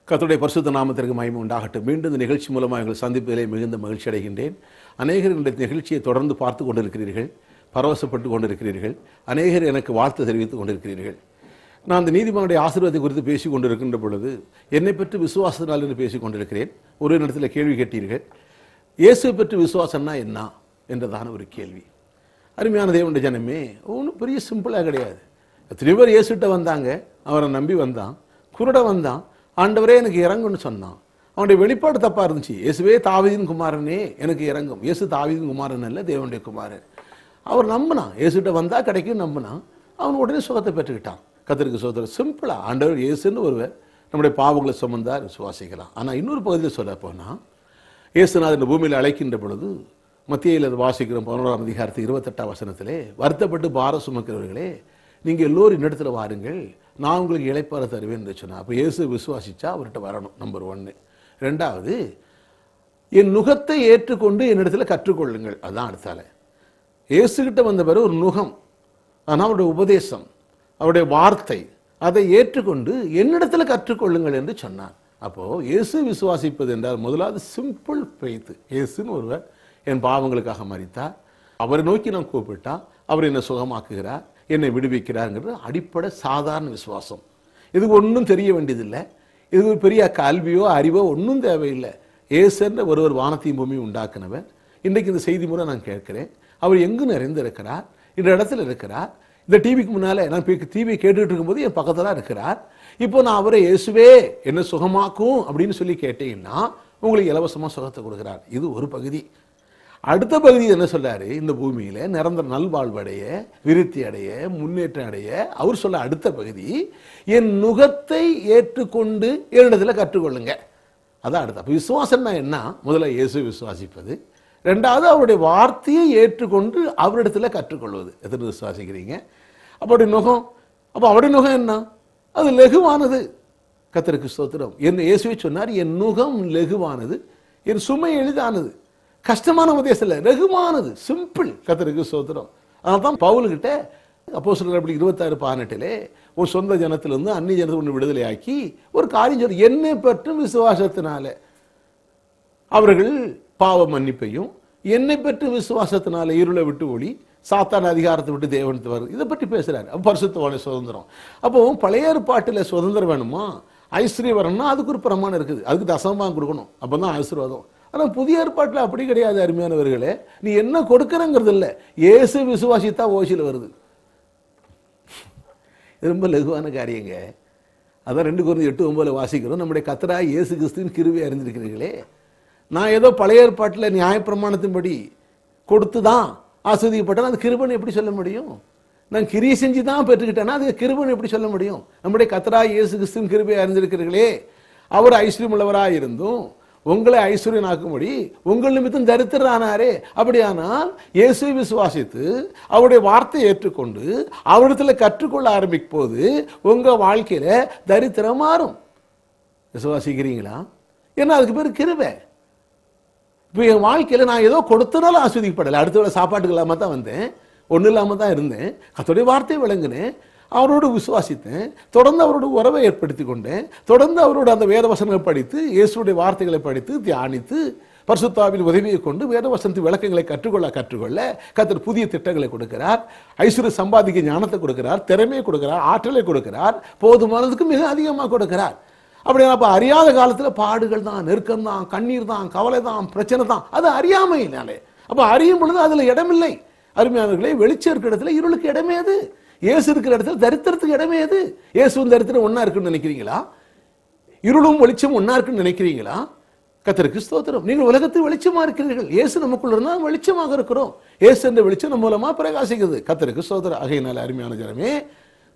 கர்த்தருடைய பரிசுத்த நாமத்திற்கு மகிமை உண்டாகட்டும். மீண்டும் இந்த நிகழ்ச்சி மூலமாக எங்கள் சந்திப்பிலே மிகுந்த மகிழ்ச்சி அடைகின்றேன். அநேகர் இந்த நிகழ்ச்சியை தொடர்ந்து பார்த்து கொண்டிருக்கிறீர்கள், பரவசப்பட்டு கொண்டிருக்கிறீர்கள். அநேகர் எனக்கு வாழ்த்து தெரிவித்துக் கொண்டிருக்கிறீர்கள். நான் அந்த நீதிமானுடைய ஆசீர்வாதத்தை குறித்து பேசிக் கொண்டிருக்கின்ற பொழுது என்னை பற்றி விசுவாசத்தினால் என்று பேசிக் கொண்டிருக்கிறேன். ஒரு இடத்துல கேள்வி கேட்டீர்கள், இயேசுவை பற்றி விசுவாசம்னா என்ன என்றதான ஒரு கேள்வி. அருமையான தேவனுடைய ஜனமே, ஒன்றும் பெரிய சிம்பிளாக கிடையாது. எத்தனை பேர் இயேசுகிட்ட வந்தாங்க, அவரை நம்பி வந்தான், குருட வந்தான், ஆண்டவரே எனக்கு இறங்குன்னு சொன்னான். அவனுடைய வெளிப்பாடு தப்பாக இருந்துச்சு. இயேசுவே தாவீதின் குமாரனே எனக்கு இறங்கும். இயேசு தாவீதின் குமாரன் அல்ல, தேவனுடைய குமாரன். அவர் நம்பினான், இயேசுகிட்ட வந்தால் கிடைக்கும் நம்பினான். அவன் உடனே சுகத்தை பெற்றுக்கிட்டான். கர்த்தருக்கு ஸ்தோத்திரம். சிம்பிளா ஆண்டவர் இயேசுன்னு ஒருவர் நம்முடைய பாவங்களை சுமந்தார், விசுவாசிக்கலாம். ஆனால் இன்னொரு பகுதியில் சொல்ல போனால், இயேசுநாதன் பூமியில் அழைக்கின்ற பொழுது மத்தியில் அது வாசிக்கிறோம் 11ஆம் அதிகாரத்தில் 28ஆம் வசனத்திலே, வருத்தப்பட்டு பாரம் சுமக்கிறவர்களே நீங்கள் எல்லோரும் என்னிடத்தில் வாருங்கள், நான் உங்களுக்கு இளைப்பாற தருவேன் என்று சொன்னார். அப்போ இயேசு விசுவாசிச்சா அவர்கிட்ட வரணும். நம்பர் 1. 2வது, என் நுகத்தை ஏற்றுக்கொண்டு என்னிடத்தில் கற்றுக்கொள்ளுங்கள். அதுதான் அடுத்தால. இயேசுகிட்ட வந்த பிறகு ஒரு நுகம், ஆனால் அவருடைய உபதேசம், அவருடைய வார்த்தை, அதை ஏற்றுக்கொண்டு என்னிடத்தில் கற்றுக்கொள்ளுங்கள் என்று சொன்னார். அப்போது இயேசு விசுவாசிப்பது என்றால் முதலாவது சிம்பிள் ஃபெய்த். இயேசுன்னு ஒருவர் என் பாவங்களுக்காக மரித்தார், அவரை நோக்கி நான் கூப்பிட்டா அவர் என்னை சுகமாக்குகிறார், என்னை விடுவிக்கிறாருங்கிறது அடிப்படை சாதாரண விசுவாசம். இதுக்கு ஒன்றும் தெரிய வேண்டியதில்லை. இது பெரிய கல்வியோ அறிவோ ஒன்றும் தேவையில்லை. இயேசுன்ற ஒருவர் வானத்தையும் பூமியும் உண்டாக்குனவர். இன்றைக்கு இந்த செய்தி மூலம் நான் கேட்கிறேன், அவர் எங்கு நிறைந்திருக்கிறார், இந்த இடத்துல இருக்கிறார். இந்த டிவிக்கு முன்னால் நான் டிவி கேட்டுக்கிட்டு இருக்கும்போது என் பக்கத்தில் இருக்கிறார். இப்போ நான் அவரை இயேசுவே என்ன சுகமாக்கும் அப்படின்னு சொல்லி கேட்டீங்கன்னா உங்களுக்கு இலவசமாக சுகத்தை கொடுக்குறார். இது ஒரு பகுதி. அடுத்த பகுதி என்ன சொல்றாரு, இந்த பூமியில நிரந்தர நல்வாழ்வடைய, விருத்தி அடைய, முன்னேற்றம் அடைய அவர் சொல்ல அடுத்த பகுதி, என் நுகத்தை ஏற்றுக்கொண்டு என்னிடத்துல கற்றுக்கொள்ளுங்க. அதான் அடுத்த. அப்போ விசுவாசம்னா என்ன? முதல்ல இயேசு விசுவாசிப்பது, 2வது அவருடைய வார்த்தையை ஏற்றுக்கொண்டு அவரிடத்துல கற்றுக்கொள்வது. எத்தனை விசுவாசிக்கிறீங்க? அப்படி நுகம், அப்போ அவருடைய நுகம் என்ன? அது லெகுவானது. கர்த்தருக்கு ஸ்தோத்திரம். என் இயேசுவை சொன்னார், என் நுகம் லெகுவானது, என் சுமை எளிதானது. கஷ்டமான உபதேசம் இல்லை, லெகுவானது, சிம்பிள். கர்த்தருக்கு ஸ்தோத்திரம். அதனால தான் பவுல்கிட்ட அப்போஸ்தலர் நடவடிக்கை 26:18 ஒரு சொந்த ஜனத்திலிருந்து அந்நிய ஜனத்தை ஒன்று விடுதலை ஆக்கி ஒரு காரியம் சொல்லி, என்னை பற்றும் விசுவாசத்தினால அவர்கள் பாவ மன்னிப்பையும், என்னை பற்றி விசுவாசத்தினால இருளை விட்டு ஒளி, சாத்தான அதிகாரத்தை விட்டு தேவனுக்கு வரும். இதை பற்றி பேசுறாரு. அப்போ பரிசுத்தவான சுதந்திரம். அப்போ பழைய ஏற்பாட்டில் சுதந்திரம் வேணுமா, ஐஸ்வர்யம் வரணும்னா அதுக்கு ஒரு பிரமாணம் இருக்குது, அதுக்கு தசமமாக கொடுக்கணும், அப்போ தான் ஆசீர்வாதம். ஆனால் புதிய ஏற்பாட்டில் அப்படி கிடையாது. அருமையானவர்களே, நீ என்ன கொடுக்குறங்கிறது இல்லை, இயேசு விசுவாசித்தா ஓசியில் வருது. ரொம்ப லகுவான காரியங்க. அதான் 2 Corinthians 8:9 வாசிக்கிறோம், நம்முடைய கர்த்தராகிய இயேசு கிறிஸ்துவின் கிருபையை அறிந்திருக்கிறீர்களே. நான் ஏதோ பழைய ஏற்பாட்டில் நியாயப்பிரமாணத்தின்படி கொடுத்து தான் ஆஸ்வதிக்கப்பட்டேன், அது கிருபைன்னு எப்படி சொல்ல முடியும்? நான் கிரியை செஞ்சு தான் பெற்றுக்கிட்டேன்னா அது கிருபைன்னு எப்படி சொல்ல முடியும்? நம்முடைய கர்த்தராகிய இயேசு கிறிஸ்துவின் கிருபையை அறிந்திருக்கிறீர்களே, அவர் ஐஸ்வர்யம் உள்ளவராக இருந்தும் உங்களை ஐஸ்வர்யனாக்கும்படி உங்கள் நிமித்தம் தரித்திரரானாரே. அப்படியானால் இயேசுவை விசுவாசித்து அவருடைய வார்த்தையை ஏற்றுக்கொண்டு அவரிடத்துல கற்றுக்கொள்ள ஆரம்பிக்கும் போது உங்க வாழ்க்கையில தரித்திரம் மாறும். விசுவாசிக்கிறீங்களா? ஏன்னா அதுக்கு பேர் கிருபை. இப்போ என் வாழ்க்கையில் நான் ஏதோ கொடுத்தனால ஆஸ்வதிக்கப்படலை. அடுத்த வேளை சாப்பாட்டுக்கு இல்லாமல் தான் வந்தேன், ஒன்றும் இல்லாமல் தான் இருந்தேன். கர்த்தருடைய வார்த்தையை விளங்குனேன், அவரோடு விசுவாசித்தேன், தொடர்ந்து அவரோட உறவை ஏற்படுத்தி கொண்டேன், தொடர்ந்து அவரோட அந்த வேத வசனங்களை படித்து, இயேசுடைய வார்த்தைகளை படித்து தியானித்து, பரிசுத்தாவின் உதவியை கொண்டு வேத வசனத்தின் விளக்கங்களை கற்றுக்கொள்ள கர்த்தர் புதிய திட்டங்களை கொடுக்கிறார். ஐஸ்வர்ய சம்பாதிக்க ஞானத்தை கொடுக்கிறார், திறமையை கொடுக்கிறார், ஆற்றலை கொடுக்கிறார், போதுமானதுக்கு மிக அதிகமாக கொடுக்கிறார். அப்படி அப்போ அறியாத காலத்தில் பாடுகள் தான், நெருக்கம் தான், கண்ணீர் தான், கவலை தான், பிரச்சனை தான். அது அறியாமையினாலே. அப்போ அறியும் பொழுது அதில் இடமில்லை. அருமையானவர்களே, வெளிச்சம் இருக்கிற இடத்துல இருளுக்கு இடமே அது. இயேசு இருக்கிற இடத்துல தரித்திரத்துக்கு இடமே அது. இயேசுவும் தரித்திரம் ஒன்னா இருக்குன்னு நினைக்கிறீங்களா? இருளும் வெளிச்சம் ஒன்னா இருக்குன்னு நினைக்கிறீங்களா? கர்த்தருக்கு ஸ்தோத்திரம். நீங்கள் உலகத்தில் வெளிச்சமா இருக்கிறீர்கள். இயேசு நமக்குள்ள இருந்தால் வெளிச்சமாக இருக்கிறோம். இயேசு என்ற வெளிச்சம் நம்ம மூலமா பிரகாசிக்குது. கர்த்தருக்கு ஸ்தோத்திரம். ஆகையினால அருமையான ஜனமே,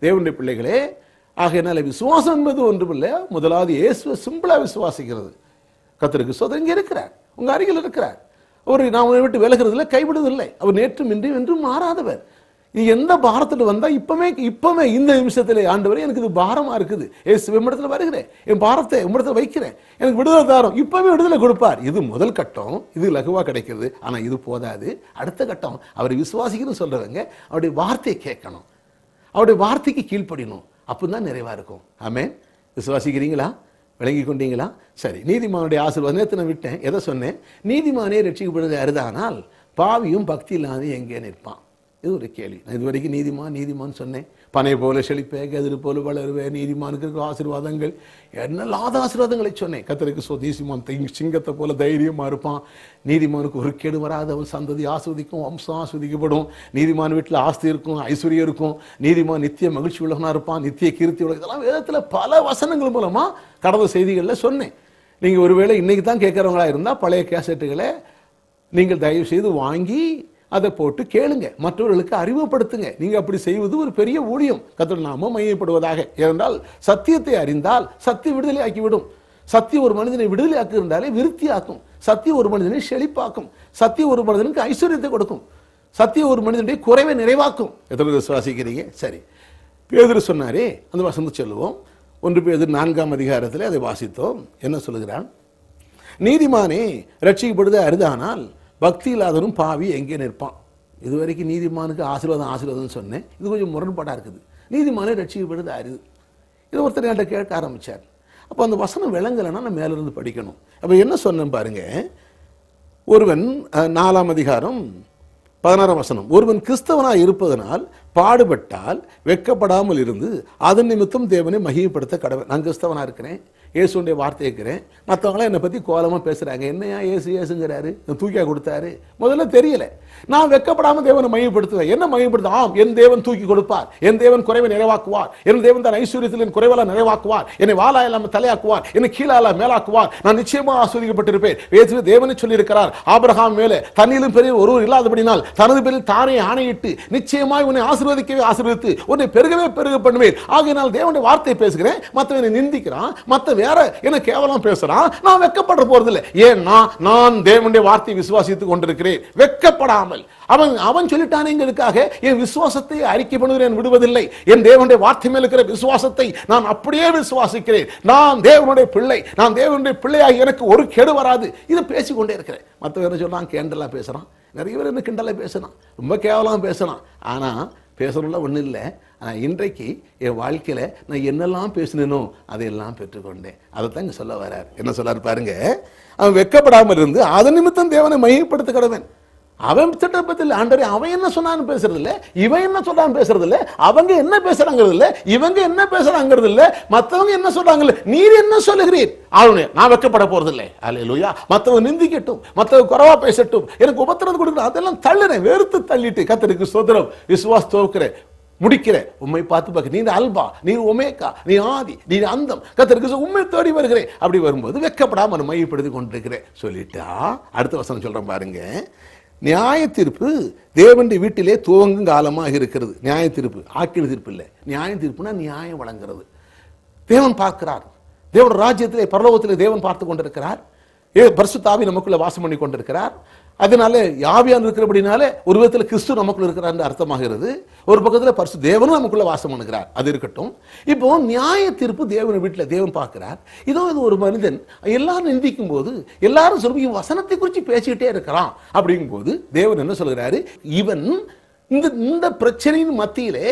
தேவனுடைய பிள்ளைகளே, ஆகையினால விசுவாசம் என்பது ஒன்றுமில்லை, முதலாவது இயேசுவை சிம்பிளா விசுவாசிக்கிறது. கர்த்தருக்கு ஸ்தோத்திரம். இங்கே இருக்கிறார், உங்க அருகில் இருக்கிறார். நான் உன்னை விட்டு விலகிறதில்லை, கைவிடுவதில்லை. அவர் நேற்றும் இன்றும் என்றும் மாறாதவர். இது எந்த பாரத்தில் வந்தா இப்பமே இந்த நிமிஷத்துல ஆண்டவரே எனக்கு இது பாரமா இருக்குது, இயேசு உம்மிடத்துல வருகிறேன், என் பாரத்தை உம்மிடத்துல வைக்கிறேன், எனக்கு விடுதலை தாரும். இப்பவே விடுதலை கொடுப்பார். இது முதல் கட்டம், இது லகுவா கிடைக்கிறது. ஆனா இது போதாது. அடுத்த கட்டம், அவரை விசுவாசிக்கணும்னு சொல்றவங்க அவருடைய வார்த்தையை கேட்கணும், அவருடைய வார்த்தைக்கு கீழ்ப்படியணும். அப்பதான் நிறைவா இருக்கும். ஆமென். விசுவாசிக்கிறீங்களா? விளங்கி கொண்டீங்களா? சரி, நீதிமானுடைய ஆசீர்வாதம் நேற்று நான் விட்டேன். எதை சொன்னேன்? நீதிமானே ரட்சிக்கப்படுவது அரிதானால் பாவியும் பக்தி இல்லாத எங்கே நிற்பான்? இது ஒரு கேள்வி. நான் இது வரைக்கும் நீதிமான் சொன்னேன். பனை போல செழிப்பேன், கதிர் போல வளருவேன், நீதிமானுக்கு இருக்கிற ஆசீர்வாதங்கள், என்னெல்லாத ஆசீர்வாதங்களை சொன்னேன். கர்த்தருக்கு நீதிமான் சிங்கத்தை போல தைரியமாக இருப்பான். நீதிமானுக்கு ஒரு கேடு வராது, அவன் சந்ததி ஆஸ்வதிக்கும், வம்சம் ஆஸ்வதிக்கப்படும். நீதிமான் வீட்டில் ஆஸ்தி இருக்கும், ஐஸ்வர்யம் இருக்கும். நீதிமான் நித்திய மகிழ்ச்சி உள்ளவனாக இருப்பான், நித்திய கீர்த்தி உலகம். இதெல்லாம் வேதத்தில் பல வசனங்கள் மூலமாக கடந்த செய்திகளில் சொன்னேன். நீங்கள் ஒருவேளை இன்னைக்கு தான் கேட்குறவங்களா இருந்தால் பழைய கேசட்டுகளை நீங்கள் தயவு செய்து வாங்கி அதை போட்டு கேளுங்க, மற்றவர்களுக்கு அறிமுகப்படுத்துங்க. நீங்க அப்படி செய்வது ஒரு பெரிய ஊழியம். கர்த்தர் நாமம் மையப்படுவதாக. ஏனென்றால் சத்தியத்தை அறிந்தால் சத்தியம் விடுதலை ஆக்கிவிடும். சத்தியம் ஒரு மனிதனை விடுதலை ஆக்கி இருந்தாலே விருத்தி ஆக்கும். சத்தியம் ஒரு மனிதனை செழிப்பாக்கும். சத்தியம் ஒரு மனிதனுக்கு ஐஸ்வர்யத்தை கொடுக்கும். சத்தியம் ஒரு மனிதனுடைய குறைவை நிறைவாக்கும். எத்தனை விசுவாசிக்கிறீங்க? சரி, பேதுரு சொன்னாரே, அந்த வசனத்தை சொல்லுவோம். 1 பேதுரு 4ஆம் அதிகாரத்தில் அதை வாசித்தோம். என்ன சொல்லுகிறான்? நீதிமானே ரட்சிக்கப்படுவது அரிதானால் பக்தி இல்லாதவரும் பாவி எங்கே நிற்பான்? இதுவரைக்கும் நீதிமானுக்கு ஆசீர்வாதம் சொன்னேன். இது கொஞ்சம் முரண்பாடாக இருக்குது. நீதிமானே ரட்சிக்கப்படுவது அரிது. இது ஒருத்தர் என்கிட்ட கேட்க ஆரம்பித்தார். அப்போ அந்த வசனம் விளங்கலைன்னா நான் மேலிருந்து படிக்கணும். அப்போ என்ன சொன்னேன் பாருங்க. ஒருவன் 4ஆம் அதிகாரம் 16ஆம் வசனம், ஒருவன் கிறிஸ்தவனாக இருப்பதனால் பாடுபட்டால் வெட்கப்படாமல் இருந்து அதன் நிமித்தம் தேவனை மகிமைப்படுத்த கடவுள். நான் கிறிஸ்தவனாக இருக்கிறேன், இயேசுடைய வார்த்தை இருக்கிறேன். மற்றவங்களாம் என்னை பற்றி கோலமாக பேசுகிறாங்க. என்னையா ஏசுங்கிறாரு, தூக்கியா கொடுத்தாரு? முதல்ல தெரியல. நான் வெட்கப்படாமல் தேவனை மையப்படுத்துவேன். என்ன மையப்படுத்த? ஆம், என் தேவன் தூக்கி கொடுப்பார், என் தேவன் குறைவை நிறைவாக்குவார், என் தேவன் தான் ஐஸ்வர்யத்தில் என் குறைவெல்லாம் நிறைவாக்குவார், என்னை வாழா இல்லாமல் தலையாக்குவார், என்னை கீழால மேலாக்குவார், நான் நிச்சயமாக ஆஸ்வதிக்கப்பட்டிருப்பேன். தேவனை சொல்லியிருக்கிறார், ஆபிரகாம் மேலே தண்ணியிலும் பெரிய ஒருவர் இல்லாதபடினால் தனது பேரில் தானே ஆணையிட்டு நிச்சயமாய் உன்னை ஆசீர்வதிக்கவே ஆசீர்வதித்து உன்னை பெருகவே பெருக பண்ணுவேன். ஆகையினால் தேவனுடைய வார்த்தையை பேசுகிறேன். மற்றவனை நிந்திக்கிறான், மற்ற வேற என்ன கேவலம் பேசுறான், நான் வெட்கப்பட போறதில்லை. ஏன்னா நான் தேவனுடைய வார்த்தையை விசுவாசித்துக் கொண்டிருக்கிறேன். வெட்கப்படாமல் அவன் சொல்லிட்டானேங்களுக்காக என் விசுவாசத்தை அறிக்கை பண்ணுகிறேன், விடுவதில்லை. என் தேவனுடைய வார்த்தை மேல் இருக்கிற விசுவாசத்தை நான் அப்படியே விசுவாசிக்கிறேன். நான் தேவனுடைய பிள்ளை, நான் தேவனுடைய பிள்ளையாக எனக்கு ஒரு கெடு வராது. இதை பேசிக்கொண்டே இருக்கிறேன். மற்றவங்க என்ன சொல்றான்? கேண்டலா பேசுறான். நிறைய பேர் என்ன கிண்டலா பேசுறான், ரொம்ப கேவலம் பேசுறான். ஆனா பேசணும்ல ஒன்றும் இல்லை. ஆனால் இன்றைக்கு என் வாழ்க்கையில் நான் என்னெல்லாம் பேசினேனோ அதையெல்லாம் பெற்றுக்கொண்டேன். அதைத்தான் இங்கே சொல்ல வர்றார். என்ன சொல்றாரு பாருங்க. அவன் வெட்கப்படாமல் இருந்து அதன் நிமித்தம் தேவனை மையப்படுத்த கடவன். அவன் திட்டப்பத்தில் ஆண்டவரே அவன் என்ன சொன்னான்னு பேசுறது இல்லை, இவன் என்ன சொன்னான்னு பேசுறது இல்லை, அவங்க என்ன பேசுறாங்கிறது இல்லை, இவங்க என்ன பேசுறாங்கிறது இல்லை, மற்றவங்க என்ன சொல்றாங்கல்ல, நீர் என்ன சொல்லுகிறீர்? அவனே நான் வெட்கப்பட போறது இல்லை. அல்லேலூயா. மற்றவங்க நிந்திக்கட்டும், மற்றவங்க குறைவா பேசட்டும், எனக்கு உபத்திரம் கொடுக்கணும், அதெல்லாம் தள்ளுறேன், வெறுத்து தள்ளிட்டு கர்த்தருக்கு ஸ்தோத்திரம் விசுவாச தோற்கிறேன், முடிக்கிற உண்மை பார்த்து பார்க்க. நீ அல்பா, நீ ஒமேகா, நீ ஆதி, நீ அந்தம், கர்த்தருக்கு உண்மை தேடி வருகிறேன். அப்படி வரும்போது வெட்கப்படாம மையப்படுத்தி கொண்டிருக்கிறேன் சொல்லிட்டா அடுத்த வசனம் சொல்றேன் பாருங்க. நியாய தீர்ப்பு தேவனுடைய வீட்டிலே துவங்கும் காலமாக இருக்கிறது. நியாய தீர்ப்பு ஆக்கின தீர்ப்பு இல்லை. நியாய தீர்ப்புனா நியாயம் வழங்குறது. தேவன் பார்க்கிறார். தேவன் ராஜ்யத்திலே பரலோகத்திலே தேவன் பார்த்து கொண்டிருக்கிறார். பரிசுத்த ஆவி நமக்குள்ள வாசம் பண்ணி கொண்டிருக்கிறார். அதனால ஆவியானவர் இருக்கிறபடினால ஒரு விதத்தில் கிறிஸ்து நமக்குள்ள இருக்கிறார் அர்த்தமாகிறது. ஒரு பக்கத்தில் பரிசு தேவனும் நமக்குள்ள வாசம் பண்ணுகிறார். அது இருக்கட்டும். இப்போ நியாய தீர்ப்பு தேவன் வீட்டில் தேவன் பார்க்கிறார். இதோ இது ஒரு மனிதன் எல்லாரும் நிந்திக்கும் போது எல்லாரும் சொல்லுங்க வசனத்தை குறித்து பேசிக்கிட்டே இருக்கிறான். அப்படிங்கும் போது தேவன் என்ன சொல்கிறாரு? இவன் இந்த பிரச்சனையின் மத்தியிலே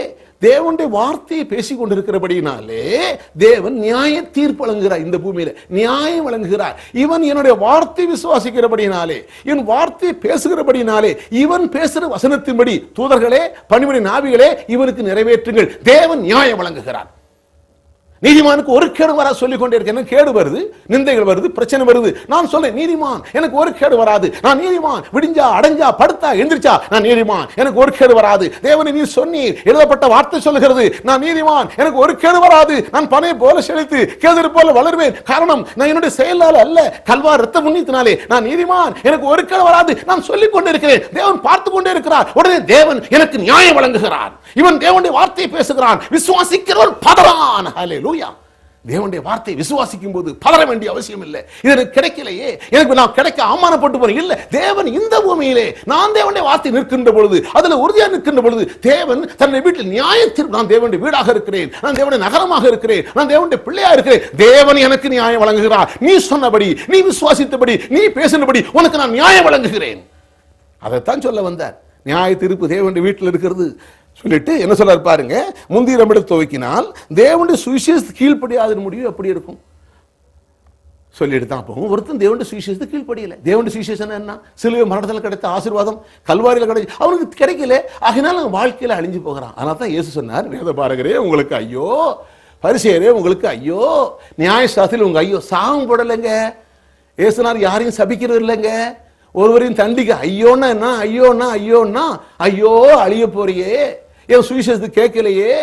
தேவனுடைய வார்த்தையை பேசிக் கொண்டிருக்கிறபடினாலே தேவன் நியாய தீர்ப்பு வழங்குகிறார். இந்த பூமியில நியாயம் வழங்குகிறார். இவன் என்னுடைய வார்த்தை விசுவாசிக்கிறபடினாலே, என் வார்த்தையை பேசுகிறபடினாலே, இவன் பேசுகிற வசனத்தின்படி தூதர்களே பணிமணி நாவிகளே இவனுக்கு நிறைவேற்றுங்கள். தேவன் நியாயம் வழங்குகிறார். நீதிமானுக்கு ஒரு கேடு வராது சொல்லிக் கொண்டே இருக்கேன். கேடு வருது, நிந்தைகள் வருது, பிரச்சனை வருது. நான் சொல்றேன் நீதிமான் எனக்கு ஒரு கேடு வராது. நான் நீதிமான். விடிஞ்சா அடைஞ்சா படுத்தா எந்திரிச்சா நான் நீதிமான், எனக்கு ஒரு கேடு வராது. தேவனை நீ சொன்னீர், எழுதப்பட்ட வார்த்தை சொல்லுகிறது. நான் நீதிமான், எனக்கு ஒரு கேடு வராது. நான் பனை போல செழித்து கேதரு போல வளருவேன். காரணம் நான் என்னுடைய செயலால் அல்ல, கல்வார் ரத்த புண்ணியத்தினாலே நான் நீதிமான், எனக்கு ஒரு கேடு வராது. நான் சொல்லிக் கொண்டே இருக்கிறேன். தேவன் பார்த்து கொண்டே இருக்கிறார். உடனே தேவன் எனக்கு நியாயம் வழங்குகிறார். இவன் தேவனுடைய வார்த்தையை பேசுகிறான். விசுவாசிக்கிறவன் பதறான். ஹல்லேலூயா. தேவனுடைய வார்த்தை விசுவாசிக்கும் போது பதற வேண்டிய அவசியம் இல்லை. இது கிடைக்கலையே, எனக்கு நான் கிடைக்க அவமானப்பட்டு போறேன் இல்ல. தேவன் இந்த பூமியிலே நான் தேவனுடைய வார்த்தை நிற்கின்ற பொழுது, அதுல உறுதியா நிற்கின்ற பொழுது, தேவன் தன்னுடைய வீட்டில் நியாயத்தில் நான் தேவனுடைய வீடாக இருக்கிறேன், நான் தேவனுடைய நகரமாக இருக்கிறேன், நான் தேவனுடைய பிள்ளையா இருக்கிறேன். தேவன் எனக்கு நியாயம் வழங்குகிறார். நீ சொன்னபடி, நீ விசுவாசித்தபடி, நீ பேசினபடி உனக்கு நான் நியாயம் வழங்குகிறேன். அதைத்தான் சொல்ல வந்தார். நியாய தீர்ப்பு தேவனுடைய வீட்டில் இருக்கிறது சொல்லிட்டு என்ன சொல்றாரு பாருங்க. முந்தி நம்மிடம் துவக்கினால் தேவனுடைய சுவிசேஷ கீழ்ப்படியாத முடிவு எப்படி இருக்கும்? சொல்லிட்டு தான் போகும். ஒருத்தன் தேவனுடைய சுவிசேஷத்துக்கு கீழ்ப்படியல. தேவனுடைய சுவிசேஷம் என்ன? சிலுவை மரணத்தில் கிடைத்த ஆசீர்வாதம், கல்வாரியில் கிடைச்சு அவனுக்கு கிடைக்கல. ஆகினால அவன் வாழ்க்கையில் அழிஞ்சு போகிறான். அதனால தான் இயேசு சொன்னார், வேத பாரகரே உங்களுக்கு ஐயோ, பரிசேயரே உங்களுக்கு ஐயோ, நியாயசாஸ்திரியில் உங்க ஐயோ. சாகம் போடலைங்க. இயேசுனார் யாரையும் சபிக்கிறது இல்லைங்க, ஒருவரையும் தண்டிக்க. ஐயோன்னா என்ன? ஐயோன்னா ஐயோ அழிய போறியே, என் சுவிசேஷத்தை கேட்கலையே,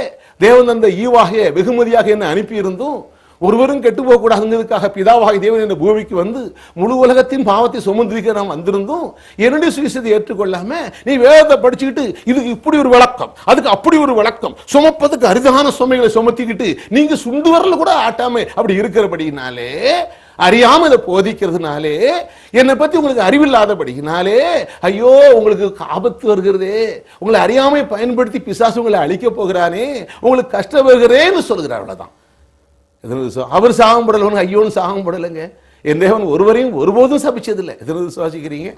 தேவன் அந்த ஈவாக வெகுமதியாக என்ன அனுப்பி இருந்தும் ஒருவரும் கெட்டு போக கூடாதுங்கிறதுக்காக பிதாவாகி தேவன் என்ற பூமிக்கு வந்து முழு உலகத்தின் பாவத்தை சுமந்திருக்க நாம் வந்திருந்தோம். என்னுடைய சுவிசேஷத்தை ஏற்றுக்கொள்ளாம நீ வேதத்தை படிச்சுக்கிட்டு இதுக்கு இப்படி ஒரு விளக்கம், அதுக்கு அப்படி ஒரு விளக்கம், சுமப்பதுக்கு அரிதான சுமைகளை சுமத்திக்கிட்டு நீங்க சுண்டு வரல கூட ஆட்டாம அப்படி இருக்கிறபடினாலே, அறியாம இதை போதிக்கிறதுனாலே, என்னை பத்தி உங்களுக்கு அறிவில்லாதபடினாலே ஐயோ உங்களுக்கு ஆபத்து வருகிறதே, உங்களை அறியாமை பயன்படுத்தி பிசாசு உங்களை அழிக்க போகிறானே, உங்களுக்கு கஷ்டம் வருகிறேன்னு சொல்கிறார். அவ்வளவுதான். அவர் சாகம் படல, ஐயோன்னு சாகம் படலைங்க. என் தேவன் ஒருவரையும் ஒருபோதும் சபிச்சதில்லை. எத்தனை விசுவாசிக்கிறீங்க?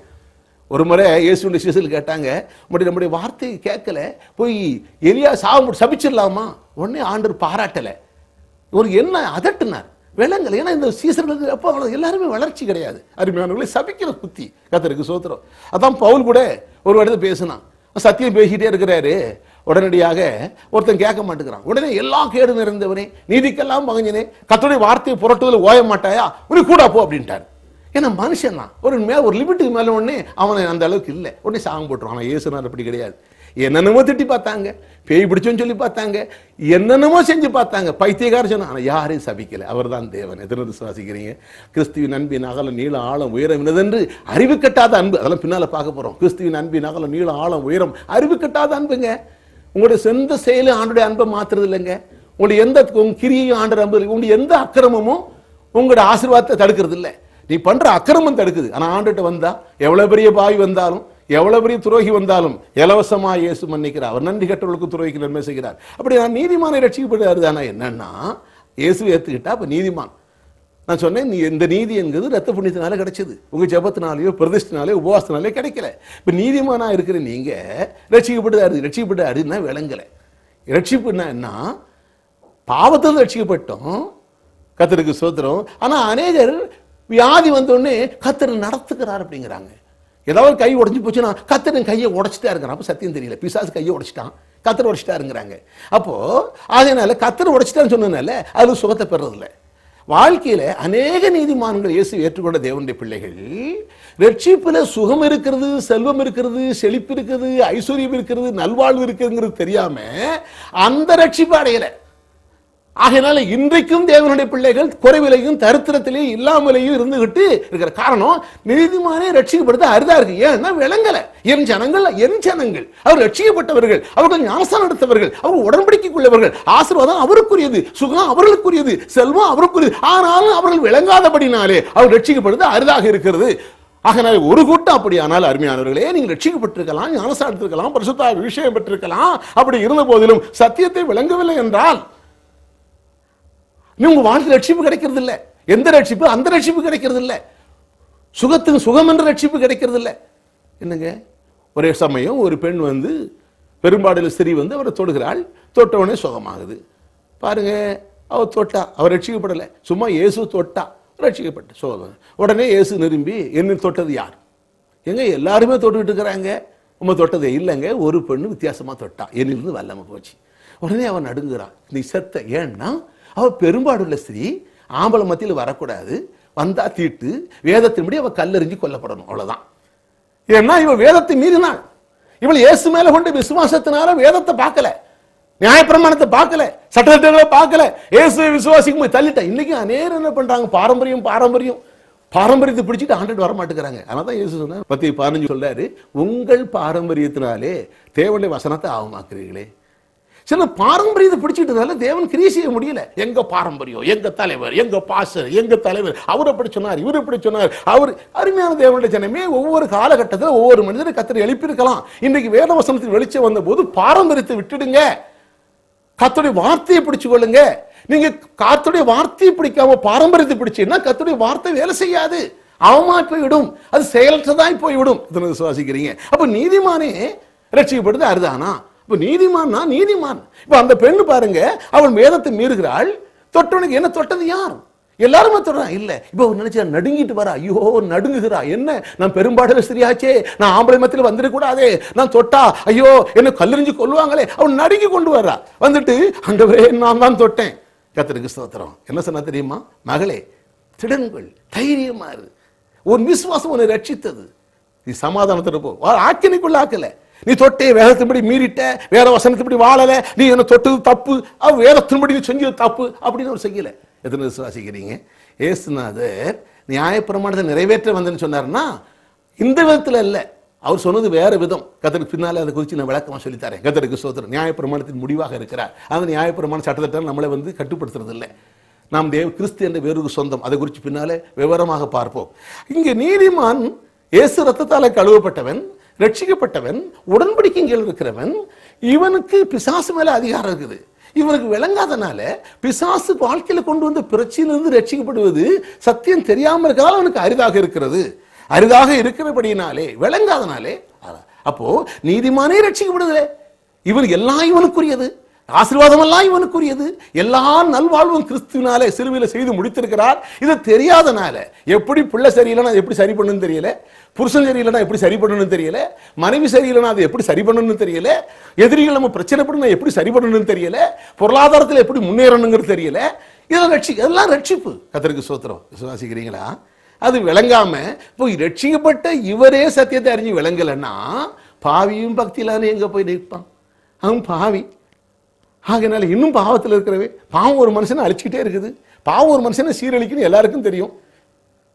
ஒரு முறை இயேசுடைய சிசுகள் கேட்டாங்க, நம்முடைய வார்த்தையை கேட்கல, போய் எலியா சாகம் சபிச்சிடலாமா? உடனே ஆண்டவர் பாராட்டல. ஒரு என்ன அதட்டினார், விளங்கல. ஏன்னா இந்த சீசர்களுக்கு அப்போ எல்லாருமே வளர்ச்சி கிடையாது. அருமையானவர்களை சபிக்கிற புத்தி. கர்த்தருக்கு ஸ்தோத்திரம். அதான் பவுல் கூட ஒரு இடத்துல பேசினான், சத்தியம் பேசிக்கிட்டே இருக்கிறாரு, உடனடியாக ஒருத்தன் கேட்க மாட்டேங்கிறான். உடனே எல்லா கேடு நிறைந்தவனே, நீதிக்கெல்லாம் பகஞ்சனே, கர்த்தருடைய வார்த்தையை புரட்டுவதில் ஓய மாட்டாயா, உனக்கு கூட போ அப்படின்ட்டார். ஏன்னா மனுஷன் தான் ஒரு லிமிட்டுக்கு மேல உடனே அவனை அந்த அளவுக்கு இல்லை, உடனே சாகம் போட்டுருவான். ஆனால் இயேசுனார் அப்படி கிடையாது. என்னென்னமோ திட்டி பார்த்தாங்க, பேய் பிடிச்சோன்னு சொல்லி பார்த்தாங்க, என்னென்னமோ செஞ்சு பார்த்தாங்க, பைத்தியக்கார சொன்னா, ஆனால் யாரையும் சபிக்கல. அவர் தான் தேவன். எத்தனை விசுவாசிக்கிறீங்க? கிறிஸ்துவின் அன்பின் அகலம் நீளம் ஆழம் உயரம் என்னதென்று அறிவு கட்டாத அன்பு. அதெல்லாம் பின்னால பார்க்க போறோம். கிறிஸ்துவின் அன்பின் அகலம் நீளம் ஆழம் உயரம் அறிவு கட்டாத அன்புங்க. உங்களுடைய சொந்த செயலும் ஆண்டுடைய அன்பை மாத்துறது இல்லைங்க. உங்களுடைய எந்த கிரியையும் ஆண்டு அன்பு, உங்களுடைய எந்த அக்கிரமமும் உங்களுடைய ஆசீர்வாதத்தை தடுக்கிறது இல்லை. நீ பண்ற அக்கிரமம் தடுக்குது. ஆனா ஆண்டுகிட்ட வந்தா எவ்வளவு பெரிய பாவி வந்தாலும், எவ்வளவு பெரிய துரோகி வந்தாலும் இலவசமா இயேசு மன்னிக்கிறார். அவர் நன்றி கற்றவர்களுக்கு துரோகிக்கு நன்மை செய்கிறார். அப்படி நான் நீதிமானை ரட்சிக்கப்படுறாரு தானே. என்னன்னா இயேசு ஏத்துக்கிட்டா அப்ப நீதிமான். நான் சொன்னேன், நீ இந்த நீதி என்கிறது ரத்த புண்ணியத்தினால கிடைச்சது, உங்க ஜபத்தினாலேயோ பிரதிஷ்டினாலேயோ உபவாசத்தினாலே கிடைக்கல. இப்ப நீதிமானா இருக்கிற நீங்க ரட்சிக்கப்பட்டாருன்னா விளங்கல. ரட்சிப்புன்னா என்ன? பாவத்தில் ரட்சிக்கப்பட்டோம், கர்த்தருக்கு ஸ்தோத்திரம். ஆனா அநேகர் வியாதி வந்தோடனே கர்த்தர் நடத்துக்கிறார் அப்படிங்கிறாங்க. ஏதாவது கை உடஞ்சி போச்சுன்னா கர்த்தர் கையை உடைச்சிட்டா இருக்கிறான். அப்போ சத்தியம் தெரியல, பிசாசு கையை உடைச்சிட்டான், கர்த்தர் உடைச்சிட்டாருங்கிறாங்க. அப்போ அதனால கர்த்தர் உடைச்சிட்டான்னு சொன்னதுனால அது சுகத்தை பெறதில்லை. வாழ்க்கையில அநேக நீதிமான்கள் இயேசு ஏற்றுக்கொண்ட தேவனுடைய பிள்ளைகள் ரட்சிப்புல சுகம் இருக்கிறது, செல்வம் இருக்கிறது, செழிப்பு இருக்கிறது, ஐஸ்வர்யம் இருக்கிறது, நல்வாழ்வு இருக்குங்கிறது தெரியாம அந்த ரட்சிப்பு அடையல. ஆகையினால இன்றைக்கும் தேவனுடைய பிள்ளைகள் குறைவிலையும் தரித்திரத்திலேயும் இல்லாமலேயும் இருந்துகிட்டு இருக்கிற காரணம், நீதிமானே ரட்சிக்கப்படுத்த அரிதா இருக்கு. ஏன்னா விளங்கல. என் ஜனங்கள் அவர் ரட்சிக்கப்பட்டவர்கள், அவர்கள் ஞானஸ்தானம் எடுத்தவர்கள், அவர்கள் உடன்படிக்கைக்குள்ளவர்கள், ஆசீர்வாதம் அவருக்குரியது, சுகம் அவர்களுக்குரியது, செல்வம் அவருக்குரியது. ஆனாலும் அவர்கள் விளங்காதபடினாலே அவர் ரட்சிக்கப்படுத்த அரிதாக இருக்கிறது. ஆகவே ஒரு கூட்டம் அப்படியானால் அருமையானவர்களே, நீங்கள் ரட்சிக்கப்பட்டிருக்கலாம், ஞானஸ்தானம் எடுத்திருக்கலாம், பரிசுத்த அபிஷேகம் பெற்றிருக்கலாம். அப்படி இருந்த போதிலும் சத்தியத்தை விளங்கவில்லை என்றால் உங்க வாழ்க்கை ரட்சிப்பு கிடைக்கிறது இல்லை. எந்த ரட்சிப்பு? அந்த ரட்சிப்பு கிடைக்கிறது இல்லை. சுகத்துக்கு சுகம் என்ற ரட்சிப்பு கிடைக்கிறது இல்லை. என்னங்க, ஒரே சமயம் ஒரு பெண் வந்து பெரும்பாடு ஸ்திரீ வந்து அவரை தொடுகிறாள், தொட்டவுடனே சுகமாகுது. பாருங்க, அவர் தொட்டா, அவர் ரட்சிக்கப்படலை, சும்மா இயேசு தொட்டா ரட்சிக்கப்பட்ட சுகம். உடனே இயேசு நிரும்பி, என்ன தொட்டது யார்? எங்க எல்லாருமே தொட்டுக்கிட்டு இருக்கிறாங்க, உண்மை தொட்டதே இல்லைங்க, ஒரு பெண்ணு வித்தியாசமா தொட்டா, என்னிலிருந்து வல்லமை போச்சு. உடனே அவன் நடுங்குறான், நீ செத்த. ஏன்னா அவள் பெரும்பாடுள்ள ஸ்திரீ, ஆம்பளை மத்தியில் வரக்கூடாது, வந்தா தீட்டு, வேதத்தின்படி அவள் கல்லெறிஞ்சு கொல்லப்படணும், அவ்வளவுதான். ஏன்னா இவள் வேதத்தை மீறினாள். இவள் இயேசு மேல கொண்டு விசுவாசத்தினால வேதத்தை பார்க்கல, நியாயப்பிரமாணத்தை பார்க்கல, சட்டத்திட்டங்களை பார்க்கல, இயேசுவை விசுவாசிக்கும் போய் தள்ளிட்டா. இன்னைக்கு அநேகம் என்ன பண்றாங்க, பாரம்பரியத்தை பிடிச்சிட்டு ஆண்டுட்டு வர மாட்டேங்கிறாங்க. அதனால இயேசு சொன்னார் 10:15 சொல்றாரு, உங்கள் பாரம்பரியத்தினாலே தேவனுடைய வசனத்தை ஆவமாக்குறீர்களே. சில பாரம்பரியத்தை பிடிச்சிட்டதால தேவன் கிரியை செய்ய முடியல. எங்க பாரம்பரியம், எங்க தலைவர், எங்க பாஸ்டர், எங்க தலைவர், அவர் எப்படி சொன்னார், இவர் எப்படி சொன்னார். அவர் அருமையான தேவனுடைய ஜனமே, ஒவ்வொரு காலகட்டத்தில் ஒவ்வொரு மனிதரை கர்த்தர் எழுப்பியிருக்கலாம். இன்றைக்கு வேத வசனத்தில் வெளிச்சம் வந்த போது பாரம்பரியத்தை விட்டுடுங்க, கர்த்தருடைய வார்த்தையை பிடிச்சு கொள்ளுங்க. நீங்க கர்த்தருடைய வார்த்தையை பிடிக்காம பாரம்பரியத்தை பிடிச்சீங்கன்னா கர்த்தருடைய வார்த்தை வேலை செய்யாது, அவமாய் போய்விடும், அது செயலற்றதாய் போய்விடும். இதனை விசுவாசிக்கிறீங்க? அப்ப நீதிமானே ரட்சிக்கப்படுது அருதானா? இப்ப நீதிமான். இப்ப அந்த பெண்ணு பாருங்க, அவள் வேதத்தை மீறுகிறாள், தொட்டவனுக்கு என்ன தொட்டது யார்? எல்லாருமே தொடறான் இல்ல. இப்ப நினைச்சா நடுங்கிட்டு வரா, ஐயோ நடுங்குகிறா, என்ன நான் பெரும்பாடு சரியாச்சே, நான் ஆம்பளை மத்தியில் வந்துடக்கூடாதே, நான் தொட்டா ஐயோ என்ன கல்லெறிஞ்சு கொல்லுவாங்களே, அவன் நடுங்கி கொண்டு வர்றா. வந்துட்டு ஆண்டவரே நான் தான் தொட்டேன். கர்த்தருக்கு ஸ்தோத்திரம். என்ன சொன்னா தெரியுமா? மகளே திடன்கள், தைரியமா இரு, உன் விசுவாசம் உன்னை ரட்சித்தது, நீ சமாதானத்தோட போ. ஆக்கினைக்குள்ள ஆக்கல, நீ தொட்டே வேதத்தின்படி மீறிட்ட, வேற வசனத்தின்படி வாழல, நீ என்ன தொட்டது தப்பு, அவ வேதத்தின்படி நீ செஞ்சது தப்பு அப்படின்னு ஒரு செய்யல. எத்தனை விசுவாசிக்கிறீங்க? ஏசுநாதர் நியாயப்பிரமாணத்தை நிறைவேற்ற வந்தேன்னு சொன்னார்னா இந்த விதத்துல இல்ல, அவர் சொன்னது வேற விதம். கர்த்தருக்கு பின்னாலே அதை குறித்து நான் விளக்கமா சொல்லித்தரேன். கர்த்தருக்கு ஸ்தோத்திரம். நியாயப்பிரமாணத்தின் முடிவாக இருக்கிறார். அந்த நியாயப்பிரமாண சட்டத்திட்டம் நம்மளை கட்டுப்படுத்துறது இல்லை. நாம் கிறிஸ்து என்ற வேறொரு சொந்தம், அதை குறித்து பின்னாலே விவரமாக பார்ப்போம். இங்க நீதிமான் இயேசு ரத்தத்தால கழுவப்பட்டவன், ரட்சிக்கப்பட்டவன், உடன்படிக்கைகள் இருக்கிறவன், இவனுக்கு பிசாசு மேல அதிகாரம் இருக்குது. இவனுக்கு விளங்காதனால பிசாசு வாழ்க்கையில கொண்டு வந்த பிரச்சனையிலிருந்து ரட்சிக்கப்படுவது சத்தியம் தெரியாம இருக்கிறதால அவனுக்கு அரிதாக இருக்கிறது. அரிதாக இருக்கிறபடினாலே, விளங்காதனாலே, அப்போ நீதிமானே ரட்சிக்கப்படுதலே, இவன் எல்லாம் இவனுக்குரியது, ஆசீர்வாதம் எல்லாம் இவனுக்குரியது, எல்லா நல்வாழ்வும் கிறிஸ்துவினாலே சிலுவையில செய்து முடித்திருக்கிறார். இது தெரியாதனால எப்படி பிள்ளை சரியில்லைன்னா எப்படி சரி பண்ணணும்னு தெரியல, புருஷன் சரியில்லைன்னா எப்படி சரி பண்ணணும்னு தெரியல, மனைவி சரியில்லைன்னா அதை எப்படி சரி பண்ணணும்னு தெரியல, எதிரிகள் நம்ம பிரச்சனை பண்ணணும் எப்படி சரி பண்ணணும்னு தெரியல, பொருளாதாரத்தில் எப்படி முன்னேறணுங்கிறது தெரியல. இதெல்லாம் ரட்சிப்பு. கர்த்தருக்கு ஸ்தோத்திரம். விசுவாசிக்கிறீங்களா? அது விளங்காம போய் ரட்சிக்கப்பட்ட இவரே சத்தியத்தை அறிஞ்சு விளங்கலன்னா பாவியும் பக்தியிலான எங்க போய் நிற்பான்? அவன் பாவி. ஆகையினால இன்னும் பாவத்தில் இருக்கிறவே, பாவம் ஒரு மனுஷனை அழிச்சுக்கிட்டே இருக்குது. பாவம் ஒரு மனுஷனை சீரழிக்குன்னு எல்லாருக்கும் தெரியும்.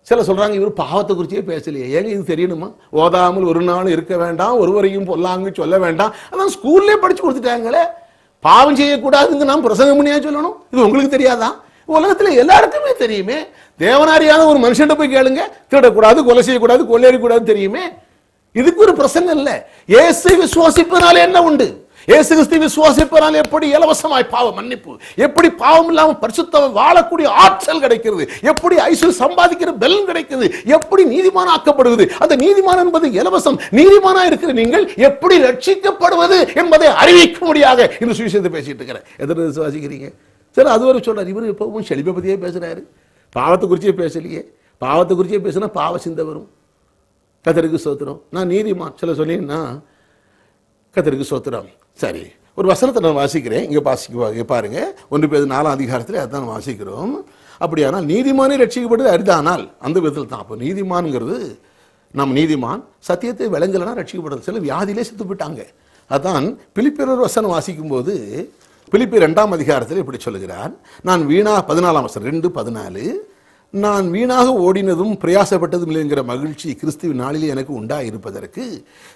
சில சொல்றாங்க இவர் பாவத்தை குறிச்சே பேசலையே, ஏங்க இது தெரியணுமா? ஓதாமல் ஒரு நாள் இருக்க வேண்டாம், ஒருவரையும் பொல்லாங்கு சொல்ல வேண்டாம், அதான் ஸ்கூல்லே படிச்சு கொடுத்துட்டாங்களே. பாவம் செய்யக்கூடாதுன்னு நாம் பிரசங்கம் பண்ணியா சொல்லணும்? இது உங்களுக்கு தெரியாதா? உலகத்துல எல்லாருக்குமே தெரியுமே. தேவனாரியான ஒரு மனுஷன் போய் கேளுங்க, திருடக்கூடாது, கொலை செய்யக்கூடாது, கொள்ளையடிக்கூடாது தெரியுமே. இதுக்கு ஒரு பிரசங்கம் இல்ல. இயேசு விசுவாசிப்பதனால என்ன உண்டு? இயேசு கிறிஸ்து விசுவாசிப்பதனால எப்படி இலவசமாய் பாவ மன்னிப்பு, எப்படி பாவம் இல்லாம பரிசுத்தம் வாழக்கூடிய ஆற்றல் கிடைக்கிறது, எப்படி ஐஸ்வர்யம் சம்பாதிக்கிற பலன் கிடைக்கிறது, எப்படி நீதிமான் ஆக்கப்படுவது, அந்த நீதிமான் என்பது இலவசம். நீதிமானா இருக்கிற நீங்கள் எப்படி ரட்சிக்கப்படுவது என்பதை அறிவிக்க முடியாத இந்த சுவிசேஷத்தை பேசிட்டு இருக்கிறேன். எத்தனை விசுவாசிக்கிறீங்க? சரி, அது ஒரு சொல்றாரு. இவர் எப்பவும் செழிப்பை பத்தியே பேசுறாரு, பாவத்தை குறிச்சே பேசலையே. பாவத்தை குறிச்சே பேசுனா பாவ சிந்தை வரும். கர்த்தருக்கு ஸ்தோத்திரம். நான் நீதிமான் சில சொன்னீங்கன்னா கர்த்தருக்கு ஸ்தோத்திரம். சரி, ஒரு வசனத்தை நான் வாசிக்கிறேன். இங்க பாருங்க, 1 பேதுரு 4ஆம் அதிகாரத்தில் அதான் வாசிக்கிறோம். அப்படியானால் நீதிமானே ரட்சிக்கப்பட்டது அரிதானால் அந்த விதத்தில் தான். அப்போ நீதிமான்ங்கிறது நம்ம நீதிமான் சத்தியத்தை விளங்கலைன்னா ரட்சிக்கப்படுறது. சில வியாதியிலே செத்து போயிட்டாங்க. அதான் பிலிப்பியர் வசனம் வாசிக்கும் போது பிலிப்பியர் 2ஆம் அதிகாரத்தில் இப்படி சொல்லுகிறார். நான் வீணாக 14ஆம் வசனம் 2:14 நான் வீணாக ஓடினதும் பிரயாசப்பட்டதும் இல்லைங்கிற மகிழ்ச்சி கிறிஸ்துவின் நாளிலே எனக்கு உண்டாயிருப்பதற்கு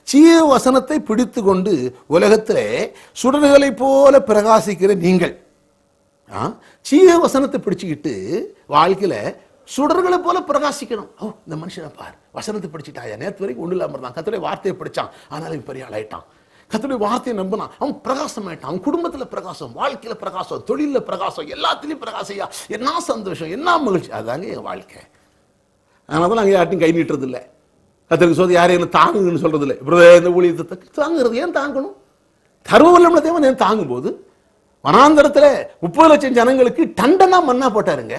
சீய வசனத்தை பிடித்து கொண்டு உலகத்திலே சுடர்களை போல பிரகாசிக்கிற நீங்கள், சீய வசனத்தை பிடிச்சுக்கிட்டு வாழ்க்கையில சுடர்களை போல பிரகாசிக்கணும். ஓ, இந்த மனுஷனை பார், வசனத்தை பிடிச்சிட்டாயா, நேற்று வரைக்கும் ஒண்ணு இல்லாம இருந்தான், கர்த்தருடைய வார்த்தையை படிச்சான், ஆனாலும் பெரிய ஆள் ஆயிட்டான், கர்த்தருடைய வார்த்தையை நம்பினான், அவன் பிரகாசம் ஆயிட்டான், அவன் குடும்பத்துல பிரகாசம், வாழ்க்கையில பிரகாசம், தொழில பிரகாசம், எல்லாத்திலையும் பிரகாசையா, என்ன சந்தோஷம், என்ன மகிழ்ச்சி. அதாங்க என் வாழ்க்கை. அதனால அங்கே யார்ட்டையும் கை நீட்டுறது இல்லை. கர்த்தருக்கு சொல்லி யாரையும் தாங்குன்னு சொல்றது இல்லை. இந்த ஊழியத்தை தாங்குறது ஏன் தாங்கணும்? தர்மவல்லமுள்ள தேவன் ஏன் தாங்கும் போது வனாந்தரத்துல 30 லட்சம் ஜனங்களுக்கு டண்டனா மன்னா போட்டாருங்க.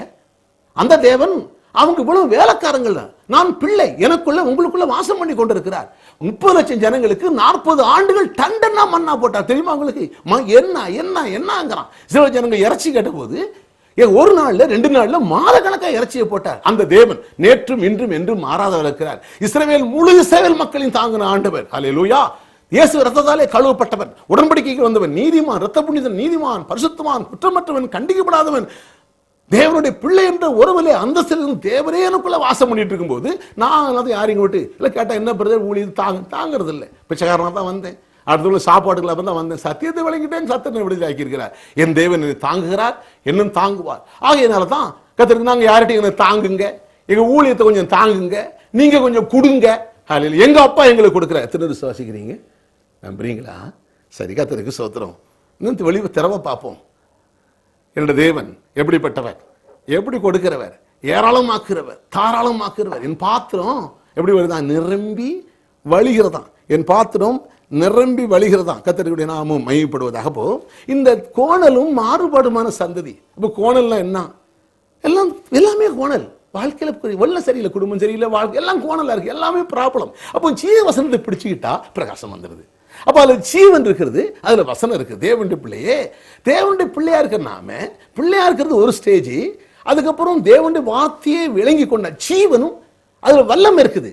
அந்த தேவன் அவங்க இவ்வளவு வேலைக்காரங்கள், நான் பிள்ளை, எனக்குள்ள உங்களுக்குள்ள வாசம் பண்ணி கொண்டிருக்கிறார். 30 லட்சம் ஜனங்களுக்கு 40 ஆண்டுகள் டண்டனா மன்னா போட்டார். தெரியுமா உங்களுக்கு? என்ன என்ன என்னங்கிறான். சில ஜனங்க இறைச்சி கேட்ட போது ஒரு நாள்ல 2 நாள்ல மாத கணக்கா இறைச்சியை போட்டார். அந்த தேவன் நேற்றும் இன்றும் என்றும் மாறாதவர் இருக்கிறார். இஸ்ரவேல் முழு இஸ்ரவேல் மக்களின் தாங்கின ஆண்டவர். ஹல்லேலூயா. இயேசு ரத்தத்தாலே கழுவப்பட்டவன், உடன்படிக்கைக்கு வந்தவன், நீதிமான், ரத்த புனிதன், நீதிமான், பரிசுத்தமான், குற்றமற்றவன், கண்டிக்கப்படாதவன், தேவனுடைய பிள்ளை என்ற உறவிலே அந்தஸ்தில் தேவரே எனக்குள்ள வாசம் பண்ணிட்டு இருக்கும் போது நான் அதை யாரையும் விட்டு இல்லை கேட்டா என்ன பிரதர் ஊழியது தாங்கிறது இல்லை. பிச்சைக்காரனா தான் வந்தேன், அடுத்த சாப்பாடுகளை தான் வந்தேன், சத்தியத்தை விளங்கிட்டேன், சத்தியத்தை விடுதலை ஆக்கியிருக்கிறார். என் தேவன் என்னை தாங்குகிறார், என்னும் தாங்குவார். ஆகையினால தான் கர்த்தருக்கு நாங்கள் யார்கிட்டையும் என்னை தாங்குங்க, எங்க ஊழியத்தை கொஞ்சம் தாங்குங்க, நீங்க கொஞ்சம் கொடுங்க. எங்க அப்பா எங்களுக்கு கொடுக்குற எத்தனை விசுவாசிக்கிறீங்க? நம்புறீங்களா? சரி, கர்த்தருக்கு ஸ்தோத்திரம். இன்னும் வெளியே திறவை பார்ப்போம். என்னுடைய தேவன் எப்படிப்பட்டவர், எப்படி கொடுக்கிறவர், ஏராளமாக்குறவர், தாராளமாக்குறவர். என் பாத்திரம் எப்படி வருதான்? நிரம்பி வழிகிறதான். என் பாத்திரம் நிரம்பி வழிகிறதான். கர்த்தருடைய நாமம் மகிமைப்படுவதாக. போ இந்த கோணலும் மாறுபாடுமான சந்ததி. இப்போ கோணல்னா என்ன? எல்லாம் எல்லாமே கோணல். வாழ்க்கையில வெள்ளம் சரியில்லை, குடும்பம் சரியில்லை, வாழ்க்கை எல்லாம் கோணலா இருக்கு, எல்லாமே ப்ராப்ளம். அப்போ ஜீவ வசனத்தை பிடிச்சுக்கிட்டா பிரகாசம் வந்துடுது. அப்ப அதுல ஜீவன் இருக்கிறது, அதுல வசனம் இருக்கு. தேவனுடைய பிள்ளையே, தேவனுடைய பிள்ளையா இருக்கிற நாம, பிள்ளையா இருக்கிறது ஒரு ஸ்டேஜ். அதுக்கப்புறம் தேவனுடைய வார்த்தையை விளங்கி கொண்ட ஜீவனும் அதுல வல்லம் இருக்குது.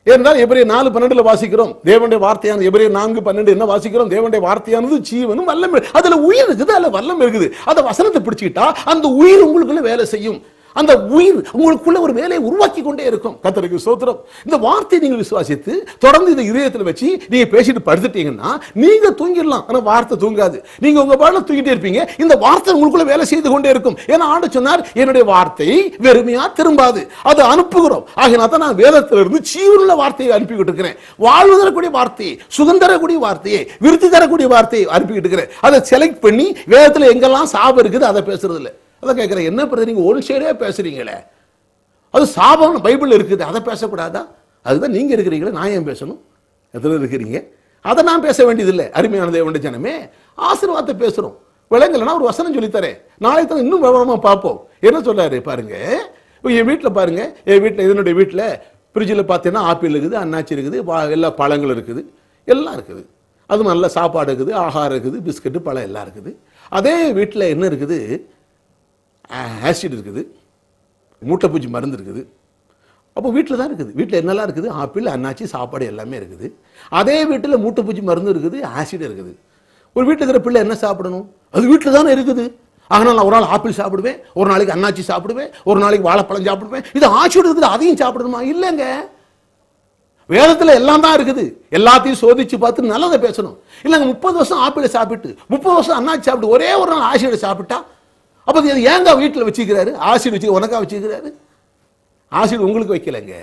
ஏனென்றால் எபிரேயர் 4:12 வாசிக்கிறோம், தேவனுடைய வார்த்தையானது. எபிரேயர் 4:12 என்ன வாசிக்கிறோம்? தேவனுடைய வார்த்தையானது ஜீவனும் வல்லம், அதுல உயிர் இருக்குது, அதுல வல்லம் இருக்குது. அந்த வசனத்தை பிடிச்சுக்கிட்டா அந்த உயிர் உங்களுக்குள்ள வேலை செய்யும். அந்த உயிர் உங்களுக்குள்ள ஒரு வேலையை உருவாக்கி கொண்டே இருக்கும். கர்த்தருக்கு ஸ்தோத்திரம். இந்த வார்த்தையை நீங்க விசுவாசித்து தொடர்ந்து இந்த இதயத்தில் வச்சு நீங்க பேசிட்டு படுத்துட்டீங்கன்னா நீங்க தூங்கிடலாம், ஆனா வார்த்தை தூங்காது. நீங்க உங்க பாடல தூங்கிட்டே இருப்பீங்க, இந்த வார்த்தை உங்களுக்குள்ள வேலை செய்து கொண்டே இருக்கும். ஏன்னா ஆண்டவர் சொன்னார், என்னுடைய வார்த்தை வெறுமையா திரும்பாது, அதை அனுப்புகிறோம். ஆகினா தான் நான் வேதத்திலிருந்து ஜீவனுள்ள வார்த்தையை அனுப்பிக்கிட்டு இருக்கிறேன். வாழ்வு தரக்கூடிய வார்த்தையை, சுகம் தரக்கூடிய வார்த்தையை, விருத்தி தரக்கூடிய வார்த்தையை அனுப்பிக்கிட்டு இருக்கிறேன். அதை செலக்ட் பண்ணி வேதத்தில் எங்கெல்லாம் சாபம் இருக்குது அதை பேசுறது இல்லை. அதான் கேட்கிறேன், என்ன பிரதர் நீங்க ஒன் சைடே பேசுறீங்களே, அது சாபம் பைபிள் இருக்குது, அதை பேசக்கூடாதா? அதுதான் நீங்க இருக்கிறீங்களே, நான் ஏன் பேசணும்? எத்தனை இருக்கிறீங்க? அதை நான் பேச வேண்டியதில்லை. அருமையான தேவனுடைய ஜனமே, ஆசீர்வாதத்தை பேசுறோம். விளங்கலைன்னா ஒரு வசனம் சொல்லித்தரேன், நாளைக்கு தான் இன்னும் விவரமா பார்ப்போம். என்ன சொல்றாரு பாருங்க. என் வீட்டில் பாருங்க, என் வீட்டில் இதனுடைய வீட்டில் ஃப்ரிட்ஜில் பார்த்தீங்கன்னா ஆப்பிள் இருக்குது, அன்னாச்சி இருக்குது, எல்லா பழங்களும் இருக்குது, எல்லாம் இருக்குது. அது நல்ல சாப்பாடு இருக்குது, ஆகாரம் இருக்குது, பிஸ்கட்டு பழம் எல்லாம் இருக்குது. அதே வீட்டில் என்ன இருக்குது? ஆசிட் இருக்குது, மூட்டைப்பூச்சி மருந்து இருக்குது. அப்போ வீட்டில் தான் இருக்குது. வீட்டில் என்னெல்லாம் இருக்குது? ஆப்பிள், அன்னாச்சி, சாப்பாடு எல்லாமே இருக்குது. அதே வீட்டில் மூட்டைப்பூச்சி மருந்து இருக்குது, ஆசிட் இருக்குது. ஒரு வீட்டில் இருக்கிற பிள்ளை என்ன சாப்பிடணும்? அது வீட்டில் தானே இருக்குது. ஆனால் நான் ஒரு நாள் ஆப்பிள் சாப்பிடுவேன், ஒரு நாளைக்கு அன்னாச்சி சாப்பிடுவேன், ஒரு நாளைக்கு வாழைப்பழம் சாப்பிடுவேன். இது ஆசிட் இருக்குது, அதையும் சாப்பிடணுமா? இல்லைங்க. வேதத்தில் எல்லாம் தான் இருக்குது. எல்லாத்தையும் சோதிச்சு பார்த்து நல்லதை பேசணும். இல்லைங்க 30 வருஷம் ஆப்பிளை சாப்பிட்டு 30 வருஷம் அன்னாச்சி சாப்பிட்டு ஒரே ஒரு நாள் ஆசிடை சாப்பிட்டா, அப்ப ஏங்க வீட்டில் வச்சுக்கிறாரு? ஆசிட் வச்சு உனக்கா வச்சுக்கிறாரு? ஆசிட் உங்களுக்கு வைக்கலங்க.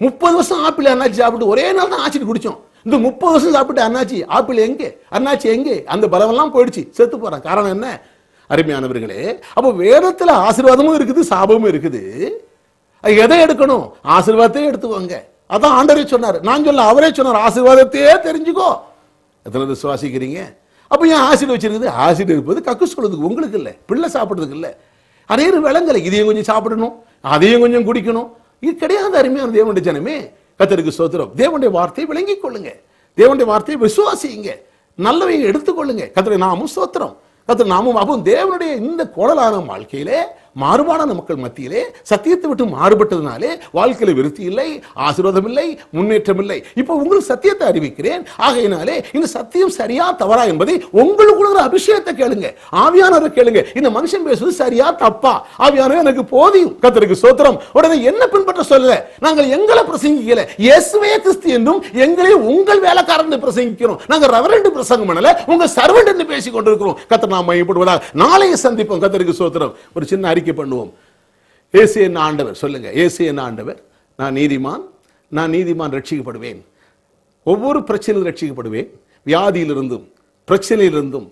30 வருஷம் ஆப்பிள் அன்னாச்சி சாப்பிட்டு ஒரே நாள் தான் ஆசிட் குடிச்சோம். இந்த 30 வருஷம் சாப்பிட்டு அன்னாச்சி ஆப்பிள் எங்கே, அன்னாச்சி எங்கே? அந்த பலமெல்லாம் போயிடுச்சு, செத்து போறான். காரணம் என்ன? அருமையானவர்களே, அப்போ வேதத்துல ஆசீர்வாதமும் இருக்குது, சாபமும் இருக்குது. எதை எடுக்கணும்? ஆசீர்வாதத்தையே எடுத்துக்கோங்க. அதான் ஆண்டவரே சொன்னார், நான் சொல்ல, அவரே சொன்னார், ஆசீர்வாதத்தையே தெரிஞ்சுக்கோ. எத்தனை விசுவாசிக்கிறீங்க? அப்ப ஏன் ஆசிட் வச்சிருக்குது? ஆசிட் இருப்பது கக்கு சொல்றதுக்கு, உங்களுக்கு இல்லை, பிள்ளை சாப்பிடுறதுக்கு இல்லை. அதே விலங்கலை, இதையும் கொஞ்சம் சாப்பிடணும், அதையும் கொஞ்சம் குடிக்கணும். இது கிடையாது. அருமையான தேவனுடைய ஜனமே, கர்த்தருக்கு ஸ்தோத்திரம். தேவனுடைய வார்த்தையை விளங்கிக் கொள்ளுங்க, தேவனுடைய வார்த்தையை விசுவாசிங்க, நல்லவை எடுத்துக்கொள்ளுங்க. கர்த்தருடைய நாமம் ஸ்தோத்திரம், கர்த்தருடைய நாமம். அப்போ தேவனுடைய இந்த கோடலான வாழ்க்கையிலே, மாறுபாடான மக்கள் மத்தியிலே சத்தியத்தை விட்டு மாறுபட்டதுனாலே வாழ்க்கையில விருத்தி இல்லை, ஆசீர்வாதம் இல்லை, முன்னேற்றம் இல்லை. இப்போ உங்களுக்கு சத்தியத்தை அறிவிக்கிறேன். ஆகையினாலே இந்த சத்தியம் சரியா தவறா என்பதை உங்களுக்கு அபிஷேகத்தை கேளுங்க, ஆவியானவரை கேளுங்க. இந்த மனுஷன் பேசுவது சரியா தப்பா? ஆவியானவர் எனக்கு போதியும். கர்த்தருக்கு ஸ்தோத்திரம். உடனே என்ன பின்பற்ற சொல்ல, நாங்கள் எங்களை பிரசங்கிக்கல, இயேசுவே கிறிஸ்து என்றும் எங்களை உங்கள் வேலைக்காரன் பிரசங்கிக்கிறோம். நாங்கள் ரெவரண்ட் பிரசங்கம் பண்ணல, உங்க சர்வெண்ட் என்று பேசிக் கொண்டிருக்கிறோம். கர்த்தர் நாம மையப்படுவதாக. நாளைய சந்திப்போம். கர்த்தருக்கு ஸ்தோத்திரம். ஒரு சின்ன பண்ணுவோம். இயேசு என்ன ஆண்டவர்? சொல்லுங்க, இயேசு என்ன ஆண்டவர்? நான் நீதிமான், நான் நீதிமான், ரட்சிக்கப்படுவேன். ஒவ்வொரு பிரச்சனையிலும் ரட்சிக்கப்படுவேன். வியாதியிலிருந்தும், பிரச்சனையிலிருந்தும்,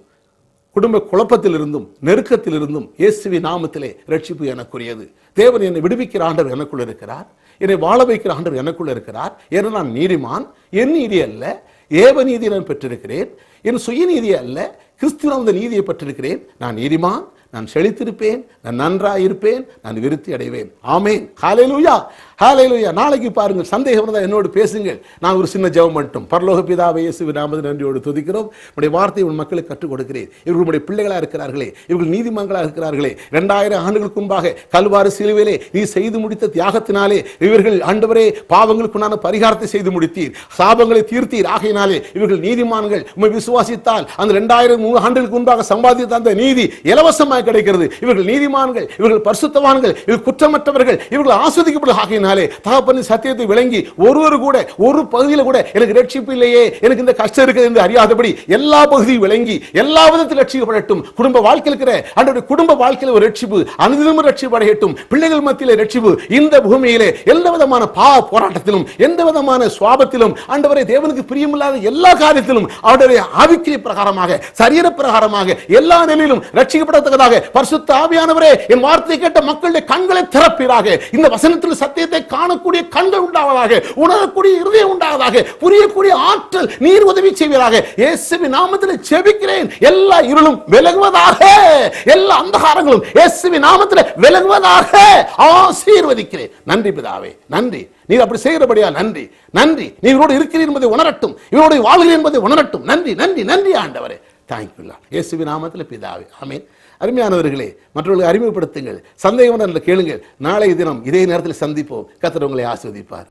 குடும்ப குழப்பத்திலிருந்தும், நெருக்கத்திலிருந்தும் இயேசுவின் நாமத்திலே ரட்சிப்பு எனக்குரியது. தேவன் என்னை விடுவிக்கிற ஆண்டவர் எனக்குள்ள இருக்கிறார், என்னை வாழ வைக்கிற ஆண்டவர் எனக்குள்ள இருக்கிறார். ஏன்னா நான் நீதிமான். என் நீதி அல்ல, ஏவ நீதியை நான் பெற்றிருக்கிறேன். என் சுயநீதி அல்ல, கிறிஸ்துவின் அந்த நீதியை பெற்றிருக்கிறேன். நான் நீதிமான், நான் செழித்திருப்பேன், நான் நன்றாயிருப்பேன், நான் விருத்தி அடைவேன். ஆமென். ஹல்லேலூயா, ஹல்லேலூயா. நாளைக்கு பாருங்கள், சந்தேகம் இருந்தால் என்னோடு பேசுங்கள். நான் ஒரு சின்ன ஜெபம் மட்டும். பரலோக பிதாவே, இயேசுவின் நாமத்தில் நன்றியோடு துதிக்கிறோம். உடைய வார்த்தையை உன் மக்களுக்கு கற்றுக் கொடுக்கிறேன். இவர்களுடைய பிள்ளைகளா இருக்கிறார்களே, இவர்கள் நீதிமன்களா இருக்கிறார்களே. 2000 ஆண்டுகளுக்கு முன்பாக கல்வாரி சிலுவையிலே நீ செய்து முடித்த தியாகத்தினாலே இவர்கள் ஆண்டவரே பாவங்களுக்குண்டான பரிகாரத்தை செய்து முடித்தீர், சாபங்களை தீர்த்தீர். ஆகையினாலே இவர்கள் நீதிமான்கள். உம்மை விசுவாசித்தால் அந்த 2000 ஆண்டுகளுக்கு முன்பாக சம்பாதித்த அந்த நீதி இலவசமாக கிடைக்கிறது. இவர்கள் நீதிமான்கள், இவர்கள் பரிசுத்தவான்கள், இவர்கள் குற்றமற்றவர்கள், இவர்கள் ஆஸ்வதிக்கப்படும். ஆகையினாலே தகப்பனின் சத்தியத்தை விளங்கி ஒருவர் கூட ஒரு பகுதியில் கூட எனக்கு ரட்சிப்பு இல்லையே, எனக்கு இந்த கஷ்டம் இருக்குது என்று அறியாதபடி எல்லா பகுதியும் விளங்கி எல்லா விதத்தில் ரட்சிக்கப்படட்டும். குடும்ப வாழ்க்கையில் இருக்கிற ஆண்டவருடைய குடும்ப வாழ்க்கையில் ஒரு ரட்சிப்பு, அனுதினமும் ரட்சிப்பு அடையட்டும். பிள்ளைகள் மத்தியிலே ரட்சிப்பு. இந்த பூமியிலே எந்த விதமான பாவ போராட்டத்திலும், எந்த விதமான சுவாபத்திலும், ஆண்டவரே தேவனுக்கு பிரியமில்லாத எல்லா காரியத்திலும் அவருடைய ஆவிக்குரிய பிரகாரமாக, சரீர பிரகாரமாக எல்லா நிலையிலும் ரட்சிக்கப்படத்தக்கதாக செய்வீராக. பரிசுத்த ஆவியானவரே, என் வார்த்தை கேட்ட மக்களுடைய கண்களை திறப்பீராக. இந்த வசனத்தில் சத்தியத்தை காணக்கூடிய கண்கள் உண்டாவதாக, உணரக்கூடிய இருதயம் உண்டாவதாக, புரியக்கூடிய ஆற்றல் நீர் உதவி செய்வீராக. இயேசுவின் நாமத்தில் ஜெபிக்கிறேன். எல்லா இருளும் விலகுவதாக, எல்லா அந்தகாரங்களும் இயேசுவின் நாமத்தில் விலகுவதாக ஆசீர்வதிக்கிறேன். நன்றி பிதாவே, நன்றி. நீர் அப்படி செய்கிறபடியா நன்றி. நன்றி. நீ இவரோடு இருக்கிறீர் என்பதை உணரட்டும், இவரோடு வாழ்கிறீர் என்பதை உணரட்டும். நன்றி, நன்றி, நன்றி ஆண்டவரே. Thank you Lord. இயேசுவின் நாமத்தில் பிதாவே, ஆமென். அருமையானவர்களே, மற்றவர்களை அறிமுகப்படுத்துங்கள். சந்தேகம் கேளுங்கள். நாளைய தினம் இதே நேரத்தில் சந்திப்போம். கர்த்தர் உங்களை ஆசீர்வதிப்பார்.